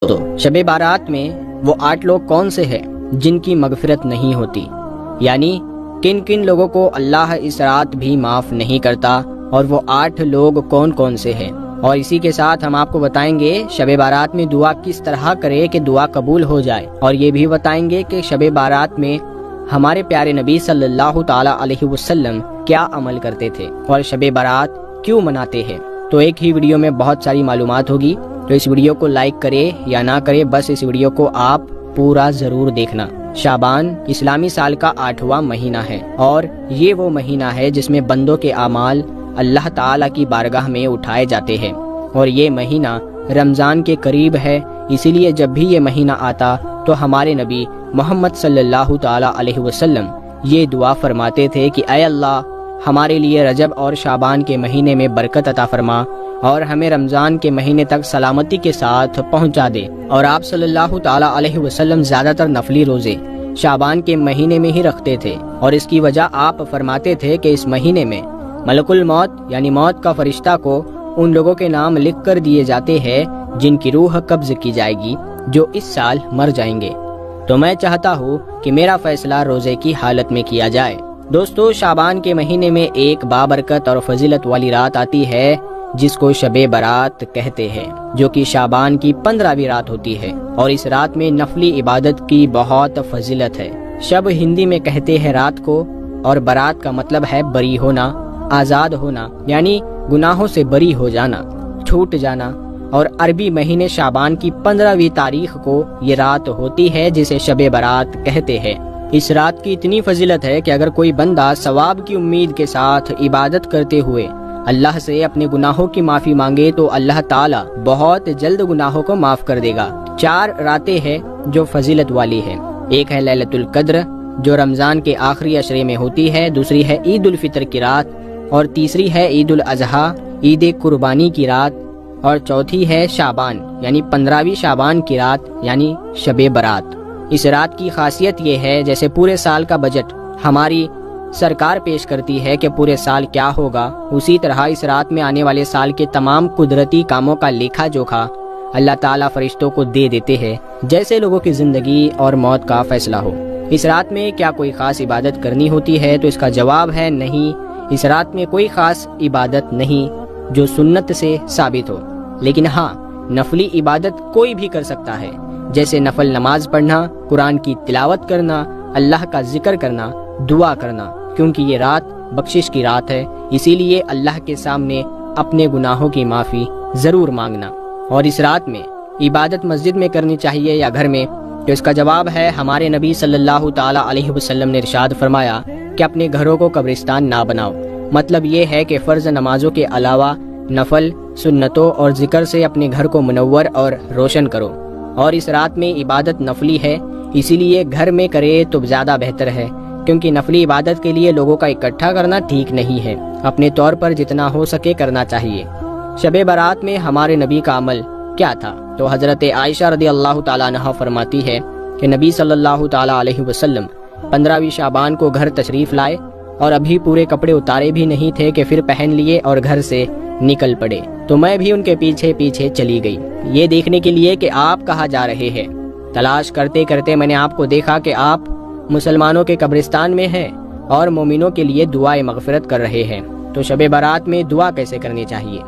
تو شب بارات میں وہ 8 لوگ کون سے ہیں جن کی مغفرت نہیں ہوتی، یعنی کن کن لوگوں کو اللہ اس رات بھی معاف نہیں کرتا، اور وہ 8 لوگ کون کون سے ہیں۔ اور اسی کے ساتھ ہم آپ کو بتائیں گے شب بارات میں دعا کس طرح کرے کہ دعا قبول ہو جائے، اور یہ بھی بتائیں گے کہ شب بارات میں ہمارے پیارے نبی صلی اللہ تعالی علیہ وسلم کیا عمل کرتے تھے اور شب بارات کیوں مناتے ہیں۔ تو ایک ہی ویڈیو میں بہت ساری معلومات ہوگی، تو اس ویڈیو کو لائک کرے یا نہ کرے، بس اس ویڈیو کو آپ پورا ضرور دیکھنا۔ شعبان اسلامی سال کا 8واں مہینہ ہے، اور یہ وہ مہینہ ہے جس میں بندوں کے اعمال اللہ تعالیٰ کی بارگاہ میں اٹھائے جاتے ہیں، اور یہ مہینہ رمضان کے قریب ہے۔ اسی لیے جب بھی یہ مہینہ آتا تو ہمارے نبی محمد صلی اللہ تعالیٰ علیہ وسلم یہ دعا فرماتے تھے کہ اے اللہ، ہمارے لیے رجب اور شعبان کے مہینے میں برکت عطا فرما، اور ہمیں رمضان کے مہینے تک سلامتی کے ساتھ پہنچا دے۔ اور آپ صلی اللہ تعالیٰ علیہ وسلم زیادہ تر نفلی روزے شعبان کے مہینے میں ہی رکھتے تھے، اور اس کی وجہ آپ فرماتے تھے کہ اس مہینے میں ملک الموت یعنی موت کا فرشتہ کو ان لوگوں کے نام لکھ کر دیے جاتے ہیں جن کی روح قبض کی جائے گی جو اس سال مر جائیں گے۔ تو میں چاہتا ہوں کہ میرا فیصلہ روزے کی حالت میں کیا جائے۔ دوستو، شعبان کے مہینے میں ایک بابرکت اور فضیلت والی رات آتی ہے جس کو شب برات کہتے ہیں، جو کہ شعبان کی 15ویں رات ہوتی ہے، اور اس رات میں نفلی عبادت کی بہت فضیلت ہے۔ شب ہندی میں کہتے ہیں رات کو، اور برات کا مطلب ہے بری ہونا، آزاد ہونا، یعنی گناہوں سے بری ہو جانا، چھوٹ جانا۔ اور عربی مہینے شعبان کی 15ویں تاریخ کو یہ رات ہوتی ہے جسے شب برات کہتے ہیں۔ اس رات کی اتنی فضیلت ہے کہ اگر کوئی بندہ ثواب کی امید کے ساتھ عبادت کرتے ہوئے اللہ سے اپنے گناہوں کی معافی مانگے تو اللہ تعالیٰ بہت جلد گناہوں کو معاف کر دے گا۔ 4 راتیں ہیں جو فضیلت والی ہے۔ ایک ہے لیلۃ القدر جو رمضان کے آخری عشرے میں ہوتی ہے، دوسری ہے عید الفطر کی رات، اور تیسری ہے عید الاضحیٰ عید قربانی کی رات، اور چوتھی ہے شعبان یعنی 15ویں شعبان کی رات یعنی شب برات۔ اس رات کی خاصیت یہ ہے جیسے پورے سال کا بجٹ ہماری سرکار پیش کرتی ہے کہ پورے سال کیا ہوگا، اسی طرح اس رات میں آنے والے سال کے تمام قدرتی کاموں کا لیکھا جوکھا اللہ تعالیٰ فرشتوں کو دے دیتے ہیں، جیسے لوگوں کی زندگی اور موت کا فیصلہ ہو۔ اس رات میں کیا کوئی خاص عبادت کرنی ہوتی ہے؟ تو اس کا جواب ہے نہیں، اس رات میں کوئی خاص عبادت نہیں جو سنت سے ثابت ہو، لیکن ہاں نفلی عبادت کوئی بھی کر سکتا ہے، جیسے نفل نماز پڑھنا، قرآن کی تلاوت کرنا، اللہ کا ذکر کرنا، دعا کرنا، کیونکہ یہ رات بخشش کی رات ہے، اسی لیے اللہ کے سامنے اپنے گناہوں کی معافی ضرور مانگنا۔ اور اس رات میں عبادت مسجد میں کرنی چاہیے یا گھر میں؟ تو اس کا جواب ہے ہمارے نبی صلی اللہ تعالی علیہ وسلم نے ارشاد فرمایا کہ اپنے گھروں کو قبرستان نہ بناؤ۔ مطلب یہ ہے کہ فرض نمازوں کے علاوہ نفل، سنتوں اور ذکر سے اپنے گھر کو منور اور روشن کرو۔ اور اس رات میں عبادت نفلی ہے، اسی لیے گھر میں کرے تو زیادہ بہتر ہے، کیونکہ نفلی عبادت کے لیے لوگوں کا اکٹھا کرنا ٹھیک نہیں ہے، اپنے طور پر جتنا ہو سکے کرنا چاہیے۔ شب برات میں ہمارے نبی کا عمل کیا تھا؟ تو حضرت عائشہ رضی اللہ تعالیٰ عنہا فرماتی ہے کہ نبی صلی اللہ تعالیٰ علیہ وسلم 15ویں شعبان کو گھر تشریف لائے، اور ابھی پورے کپڑے اتارے بھی نہیں تھے کہ پھر پہن لیے اور گھر سے نکل پڑے۔ تو میں بھی ان کے پیچھے پیچھے چلی گئی، یہ دیکھنے کے لیے کہ آپ کہاں جا رہے ہیں۔ تلاش کرتے کرتے میں نے آپ کو دیکھا کہ آپ مسلمانوں کے قبرستان میں ہیں اور مومنوں کے لیے دعائے مغفرت کر رہے ہیں۔ تو شب برات میں دعا کیسے کرنی چاہیے؟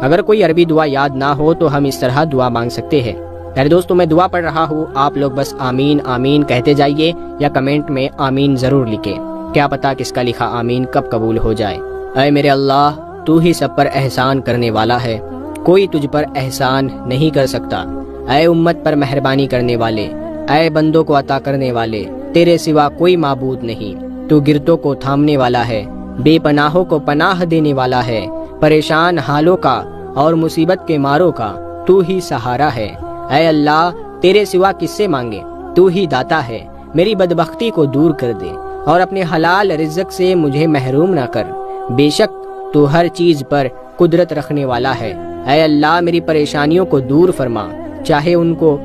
اگر کوئی عربی دعا یاد نہ ہو تو ہم اس طرح دعا مانگ سکتے ہیں۔ میرے دوستوں، میں دعا پڑھ رہا ہوں، آپ لوگ بس آمین آمین کہتے جائیے، یا کمنٹ میں آمین ضرور لکھیں، کیا پتا کس کا لکھا آمین کب قبول ہو جائے۔ اے میرے اللہ، تو ہی سب پر احسان کرنے والا ہے، کوئی تجھ پر احسان نہیں کر سکتا۔ اے امت پر مہربانی کرنے والے، اے بندوں کو عطا کرنے والے، تیرے سوا کوئی معبود نہیں۔ تو گرتوں کو تھامنے والا ہے، بے پناہوں کو پناہ دینے والا ہے، پریشان حالوں کا اور مصیبت کے ماروں کا تو ہی سہارا ہے۔ اے اللہ، تیرے سوا کس سے مانگے؟ تو ہی داتا ہے، میری بدبختی کو دور کر دے اور اپنے حلال رزق سے مجھے محروم نہ کر۔ بے شک تو ہر چیز پر قدرت رکھنے والا ہے۔ اے اللہ، میری پریشانیوں کو دور فرما، چاہے ان کو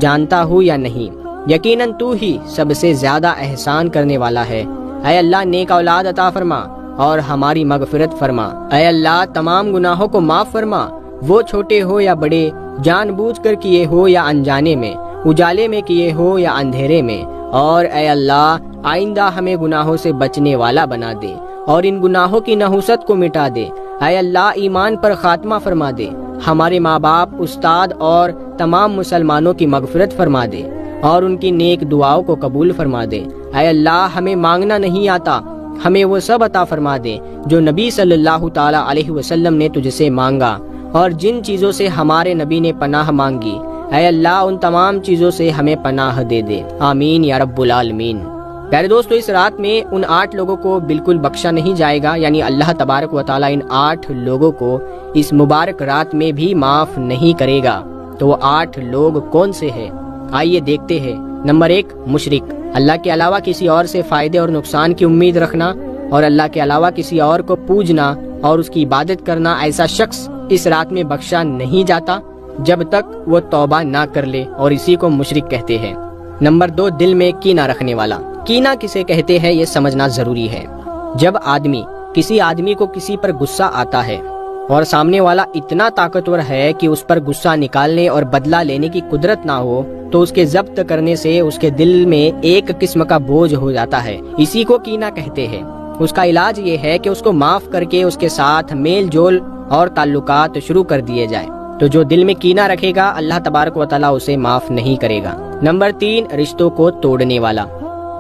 جانتا ہوں یا نہیں، یقیناً تو ہی سب سے زیادہ احسان کرنے والا ہے۔ اے اللہ، نیک اولاد عطا فرما اور ہماری مغفرت فرما۔ اے اللہ، تمام گناہوں کو معاف فرما وہ چھوٹے ہو یا بڑے، جان بوجھ کر کیے ہو یا انجانے میں، اجالے میں کیے ہو یا اندھیرے میں۔ اور اے اللہ آئندہ ہمیں گناہوں سے بچنے والا بنا دے اور ان گناہوں کی نحوست کو مٹا دے۔ اے اللہ ایمان پر خاتمہ فرما دے، ہمارے ماں باپ، استاد اور تمام مسلمانوں کی مغفرت فرما دے اور ان کی نیک دعاؤں کو قبول فرما دے۔ اے اللہ ہمیں مانگنا نہیں آتا، ہمیں وہ سب عطا فرما دے جو نبی صلی اللہ تعالی علیہ وسلم نے تجھ سے مانگا اور جن چیزوں سے ہمارے نبی نے پناہ مانگی، اے اللہ ان تمام چیزوں سے ہمیں پناہ دے دے، آمین یا رب العالمین۔ پیارے دوستو، اس رات میں ان 8 لوگوں کو بالکل بخشا نہیں جائے گا، یعنی اللہ تبارک و تعالیٰ ان 8 لوگوں کو اس مبارک رات میں بھی معاف نہیں کرے گا۔ تو وہ 8 لوگ کون سے ہیں؟ آئیے دیکھتے ہیں۔ نمبر 1، مشرک، اللہ کے علاوہ کسی اور سے فائدے اور نقصان کی امید رکھنا اور اللہ کے علاوہ کسی اور کو پوجنا اور اس کی عبادت کرنا، ایسا شخص اس رات میں بخشا نہیں جاتا جب تک وہ توبہ نہ کر لے، اور اسی کو مشرک کہتے ہیں۔ نمبر 2، دل میں کینہ رکھنے والا۔ کینہ کسے کہتے ہیں یہ سمجھنا ضروری ہے۔ جب کسی آدمی کو کسی پر غصہ آتا ہے اور سامنے والا اتنا طاقتور ہے کہ اس پر غصہ نکالنے اور بدلہ لینے کی قدرت نہ ہو، تو اس کے ضبط کرنے سے اس کے دل میں ایک قسم کا بوجھ ہو جاتا ہے، اسی کو کینہ کہتے ہیں۔ اس کا علاج یہ ہے کہ اس کو معاف کر کے اس کے ساتھ میل جول اور تعلقات شروع کر دیے جائیں۔ تو جو دل میں کینہ رکھے گا اللہ تبارک و تعالیٰ اسے معاف نہیں کرے گا۔ نمبر 3، رشتوں کو توڑنے والا۔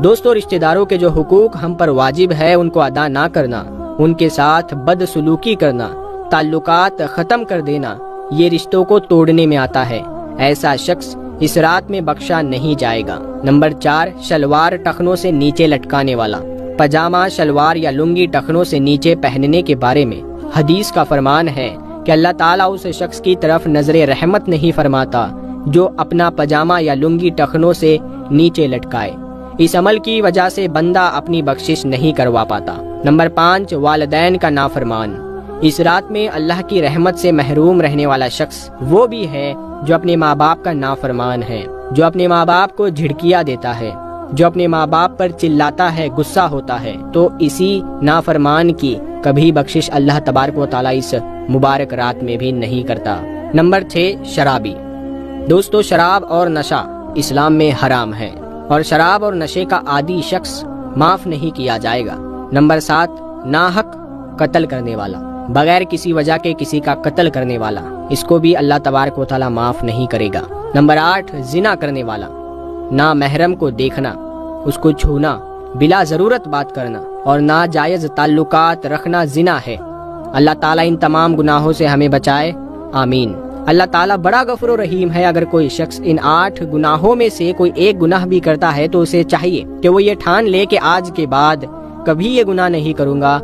دوستو، رشتہ داروں کے جو حقوق ہم پر واجب ہے ان کو ادا نہ کرنا، ان کے ساتھ بدسلوکی کرنا، تعلقات ختم کر دینا، یہ رشتوں کو توڑنے میں آتا ہے۔ ایسا شخص اس رات میں بخشا نہیں جائے گا۔ نمبر 4، شلوار ٹخنوں سے نیچے لٹکانے والا۔ پاجامہ، شلوار یا لنگی ٹخنوں سے نیچے پہننے کے بارے میں حدیث کا فرمان ہے کہ اللہ تعالیٰ اس شخص کی طرف نظر رحمت نہیں فرماتا جو اپنا پاجامہ یا لنگی ٹخنوں سے نیچے لٹکائے۔ اس عمل کی وجہ سے بندہ اپنی بخشش نہیں کروا پاتا۔ نمبر 5، والدین کا نافرمان۔ اس رات میں اللہ کی رحمت سے محروم رہنے والا شخص وہ بھی ہے جو اپنے ماں باپ کا نافرمان ہے، جو اپنے ماں باپ کو جھڑکیاں دیتا ہے، جو اپنے ماں باپ پر چلاتا ہے، غصہ ہوتا ہے، تو اسی نافرمان کی کبھی بخشش اللہ تبارک و تعالیٰ اس مبارک رات میں بھی نہیں کرتا۔ نمبر 6، شرابی۔ دوستو، شراب اور نشہ اسلام میں حرام ہے اور شراب اور نشے کا عادی شخص معاف نہیں کیا جائے گا۔ نمبر 7، ناحق قتل کرنے والا۔ بغیر کسی وجہ کے کسی کا قتل کرنے والا، اس کو بھی اللہ تبارک و تعالیٰ معاف نہیں کرے گا۔ نمبر 8، زنا کرنے والا۔ نامحرم کو دیکھنا، اس کو چھونا، بلا ضرورت بات کرنا اور ناجائز تعلقات رکھنا زنا ہے۔ اللہ تعالیٰ ان تمام گناہوں سے ہمیں بچائے، آمین۔ اللہ تعالیٰ بڑا غفور و رحیم ہے۔ اگر کوئی شخص ان 8 گناہوں میں سے کوئی ایک گناہ بھی کرتا ہے تو اسے چاہیے کہ وہ یہ ٹھان لے کہ آج کے بعد کبھی یہ گناہ نہیں کروں گا